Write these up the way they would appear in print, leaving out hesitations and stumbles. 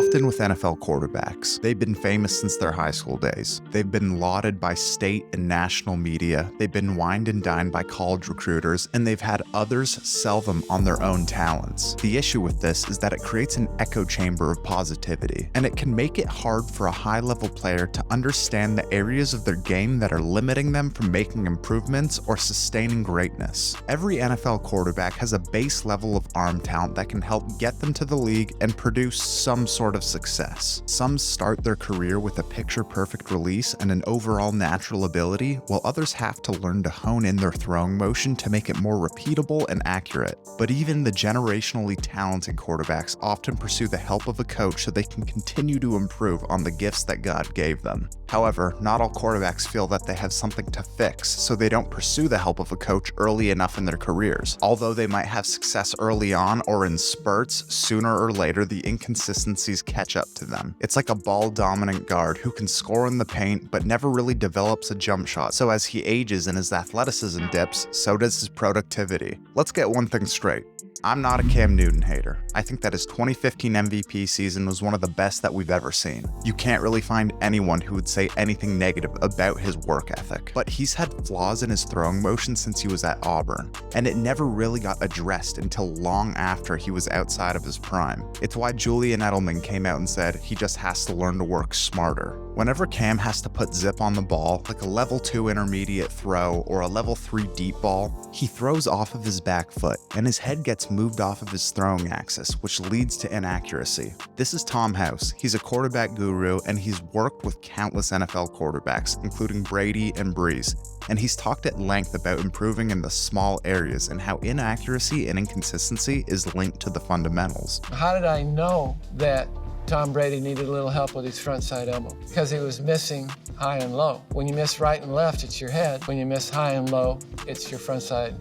often with NFL quarterbacks. They've been famous since their high school days. They've been lauded by state and national media. They've been wined and dined by college recruiters, and they've had others sell them on their own talents. The issue with this is that it creates an echo chamber of positivity, and it can make it hard for a high-level player to understand the areas of their game that are limiting them from making improvements or sustaining greatness. Every NFL quarterback has a base level of arm talent that can help get them to the league and produce some sort of success. Some start their career with a picture-perfect release and an overall natural ability, while others have to learn to hone in their throwing motion to make it more repeatable and accurate. But even the generationally talented quarterbacks often pursue the help of a coach so they can continue to improve on the gifts that God gave them. However, not all quarterbacks feel that they have something to fix, so they don't pursue the help of a coach early enough in their careers. Although they might have success early on or in spurts, sooner or later the inconsistencies catch up to them. It's like a ball-dominant guard who can score in the paint but never really develops a jump shot, so as he ages and his athleticism dips, so does his productivity. Let's get one thing straight. I'm not a Cam Newton hater. I think that his 2015 MVP season was one of the best that we've ever seen. You can't really find anyone who would say anything negative about his work ethic. But he's had flaws in his throwing motion since he was at Auburn, and it never really got addressed until long after he was outside of his prime. It's why Julian Edelman came out and said he just has to learn to work smarter. Whenever Cam has to put zip on the ball, like a level 2 intermediate throw or a level 3 deep ball, he throws off of his back foot, and his head gets moved off of his throwing axis, which leads to inaccuracy. This is Tom House. He's a quarterback guru, and he's worked with countless NFL quarterbacks, including Brady and Breeze, and he's talked at length about improving in the small areas and how inaccuracy and inconsistency is linked to the fundamentals. How did I know that Tom Brady needed a little help with his front side elbow? Because he was missing high and low. When you miss right and left, it's your head. When you miss high and low, it's your front side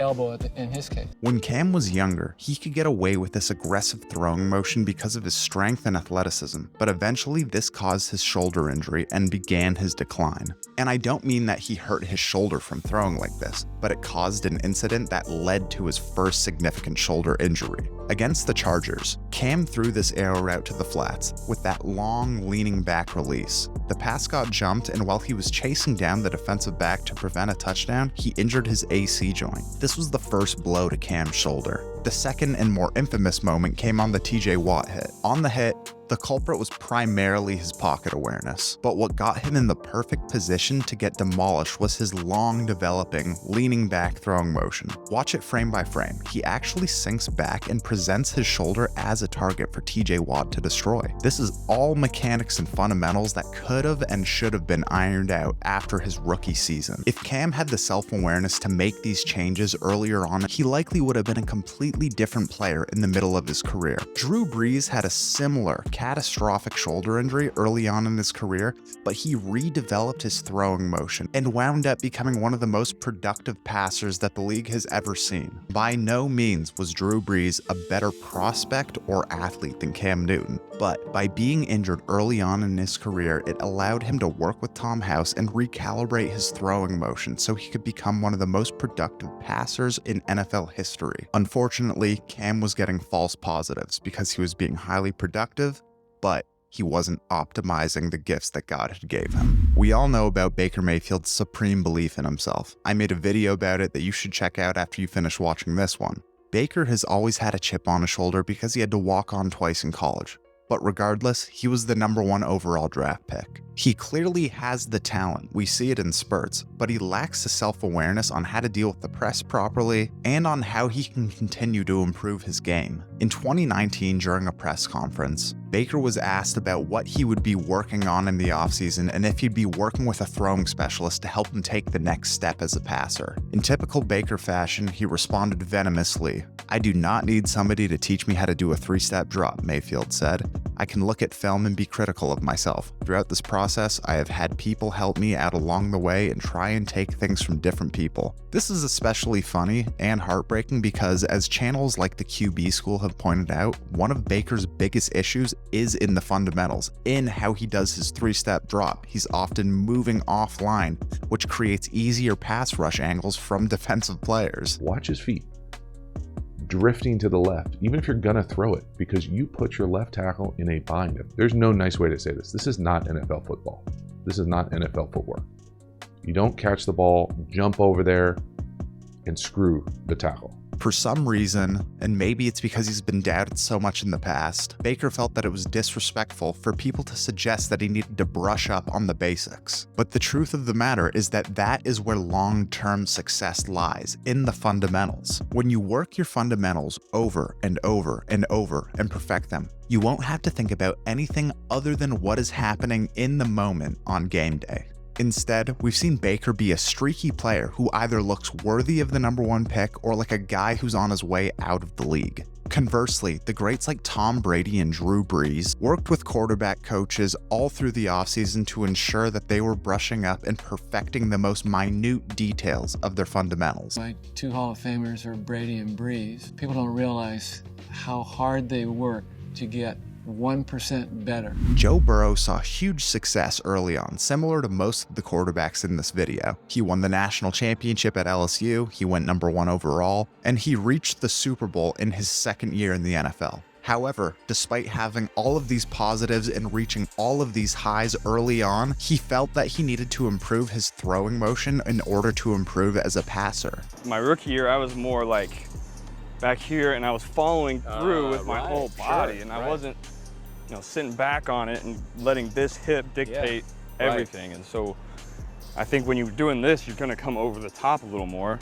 elbow in his case. When Cam was younger, he could get away with this aggressive throwing motion because of his strength and athleticism, but eventually this caused his shoulder injury and began his decline. And I don't mean that he hurt his shoulder from throwing like this, but it caused an incident that led to his first significant shoulder injury. Against the Chargers, Cam threw this arrow route to the flats with that long leaning back release. The pass got jumped, and while he was chasing down the defensive back to prevent a touchdown, he injured his AC joint. This was the first blow to Cam's shoulder. The second and more infamous moment came on the TJ Watt hit. On the hit, the culprit was primarily his pocket awareness, but what got him in the perfect position to get demolished was his long developing, leaning back throwing motion. Watch it frame by frame. He actually sinks back and presents his shoulder as a target for TJ Watt to destroy. This is all mechanics and fundamentals that could have and should have been ironed out after his rookie season. If Cam had the self-awareness to make these changes earlier on, he likely would have been a completely different player in the middle of his career. Drew Brees had a similar catastrophic shoulder injury early on in his career, but he redeveloped his throwing motion and wound up becoming one of the most productive passers that the league has ever seen. By no means was Drew Brees a better prospect or athlete than Cam Newton, but by being injured early on in his career, it allowed him to work with Tom House and recalibrate his throwing motion so he could become one of the most productive passers in NFL history. Unfortunately, Cam was getting false positives because he was being highly productive, but he wasn't optimizing the gifts that God had gave him. We all know about Baker Mayfield's supreme belief in himself. I made a video about it that you should check out after you finish watching this one. Baker has always had a chip on his shoulder because he had to walk on twice in college. But regardless, he was the #1 overall draft pick. He clearly has the talent, we see it in spurts, but he lacks the self-awareness on how to deal with the press properly and on how he can continue to improve his game. In 2019, during a press conference, Baker was asked about what he would be working on in the offseason and if he'd be working with a throwing specialist to help him take the next step as a passer. In typical Baker fashion, he responded venomously, "I do not need somebody to teach me how to do a 3-step drop," Mayfield said. "I can look at film and be critical of myself. Throughout this process, I have had people help me out along the way and try and take things from different people." This is especially funny and heartbreaking because, as channels like the QB School have pointed out, one of Baker's biggest issues is in the fundamentals, in how he does his 3-step drop. He's often moving offline, which creates easier pass rush angles from defensive players. Watch his feet. drifting to the left, even if you're gonna throw it, because you put your left tackle in a bind. There's no nice way to say this. This is not NFL football. This is not NFL footwork. You don't catch the ball, jump over there, and screw the tackle. For some reason, and maybe it's because he's been doubted so much in the past, Baker felt that it was disrespectful for people to suggest that he needed to brush up on the basics. But the truth of the matter is that that is where long-term success lies, in the fundamentals. When you work your fundamentals over and over and over and perfect them, you won't have to think about anything other than what is happening in the moment on game day. Instead, we've seen Baker be a streaky player who either looks worthy of the #1 pick or like a guy who's on his way out of the league. Conversely, the greats like Tom Brady and Drew Brees worked with quarterback coaches all through the offseason to ensure that they were brushing up and perfecting the most minute details of their fundamentals. My two Hall of Famers are Brady and Brees. People don't realize how hard they work to get 1% better. Joe Burrow saw huge success early on, similar to most of the quarterbacks in this video. He won the national championship at LSU, he went #1 overall, and he reached the Super Bowl in his second year in the NFL. However, despite having all of these positives and reaching all of these highs early on, he felt that he needed to improve his throwing motion in order to improve as a passer. My rookie year, I was more like back here, and I was following through with my whole body, and I wasn't sitting back on it and letting this hip dictate everything. And so I think when you're doing this, you're gonna come over the top a little more.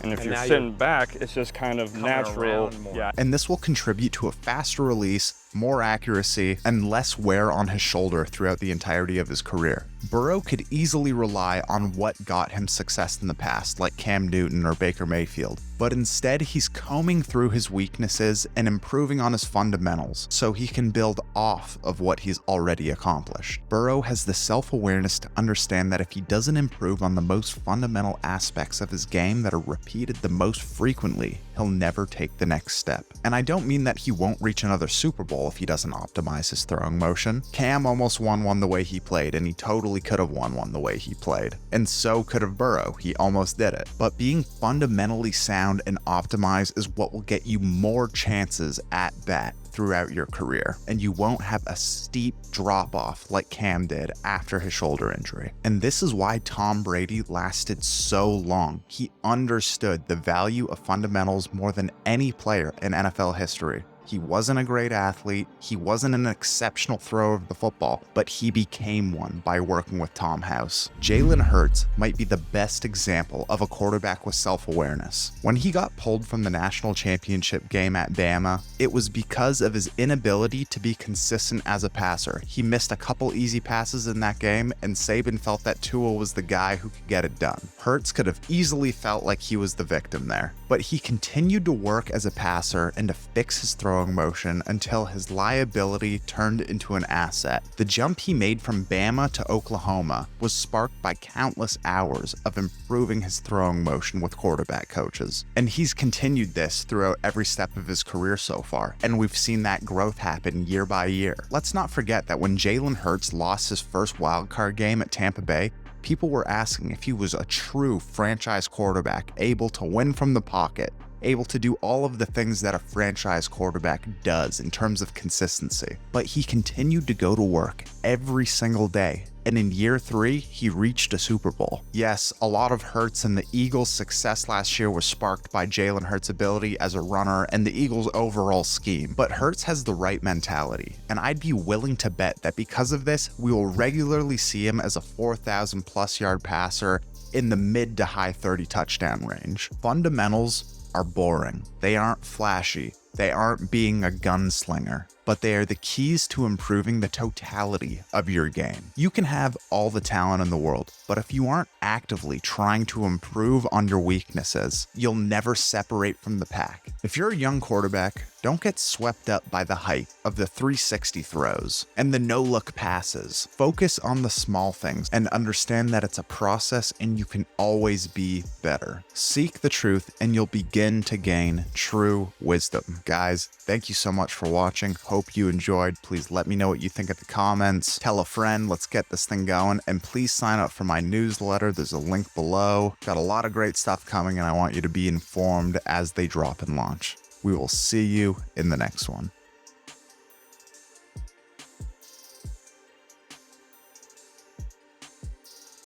And if you're sitting back, it's just kind of natural. And this will contribute to a faster release, more accuracy, and less wear on his shoulder throughout the entirety of his career. Burrow could easily rely on what got him success in the past, like Cam Newton or Baker Mayfield, but instead he's combing through his weaknesses and improving on his fundamentals so he can build off of what he's already accomplished. Burrow has the self-awareness to understand that if he doesn't improve on the most fundamental aspects of his game that are repeated the most frequently, he'll never take the next step. And I don't mean that he won't reach another Super Bowl if he doesn't optimize his throwing motion. Cam almost won one the way he played, and he totally could have won one the way he played. And so could have Burrow, he almost did it. But being fundamentally sound and optimized is what will get you more chances at bat throughout your career, and you won't have a steep drop off like Cam did after his shoulder injury. And this is why Tom Brady lasted so long. He understood the value of fundamentals more than any player in NFL history. He wasn't a great athlete, he wasn't an exceptional thrower of the football, but he became one by working with Tom House. Jalen Hurts might be the best example of a quarterback with self-awareness. When he got pulled from the national championship game at Bama, it was because of his inability to be consistent as a passer. He missed a couple easy passes in that game, and Saban felt that Tua was the guy who could get it done. Hurts could have easily felt like he was the victim there, but he continued to work as a passer and to fix his throwing motion until his liability turned into an asset. The jump he made from Bama to Oklahoma was sparked by countless hours of improving his throwing motion with quarterback coaches. And he's continued this throughout every step of his career so far, and we've seen that growth happen year by year. Let's not forget that when Jalen Hurts lost his first wildcard game at Tampa Bay, people were asking if he was a true franchise quarterback, able to win from the pocket, able to do all of the things that a franchise quarterback does in terms of consistency. But he continued to go to work every single day, and in year 3, he reached a Super Bowl. Yes, a lot of Hurts and the Eagles' success last year was sparked by Jalen Hurts' ability as a runner and the Eagles' overall scheme, but Hurts has the right mentality, and I'd be willing to bet that because of this, we will regularly see him as a 4,000+ yard passer in the mid to high 30 touchdown range. Fundamentals are boring. They aren't flashy. They aren't being a gunslinger, but they are the keys to improving the totality of your game. You can have all the talent in the world, but if you aren't actively trying to improve on your weaknesses, you'll never separate from the pack. If you're a young quarterback, don't get swept up by the hype of the 360 throws and the no-look passes. Focus on the small things and understand that it's a process and you can always be better. Seek the truth and you'll begin to gain true wisdom. Guys, thank you so much for watching. Hope you enjoyed. Please let me know what you think in the comments. Tell a friend, let's get this thing going. And please sign up for my newsletter. There's a link below. Got a lot of great stuff coming and I want you to be informed as they drop and launch. We will see you in the next one.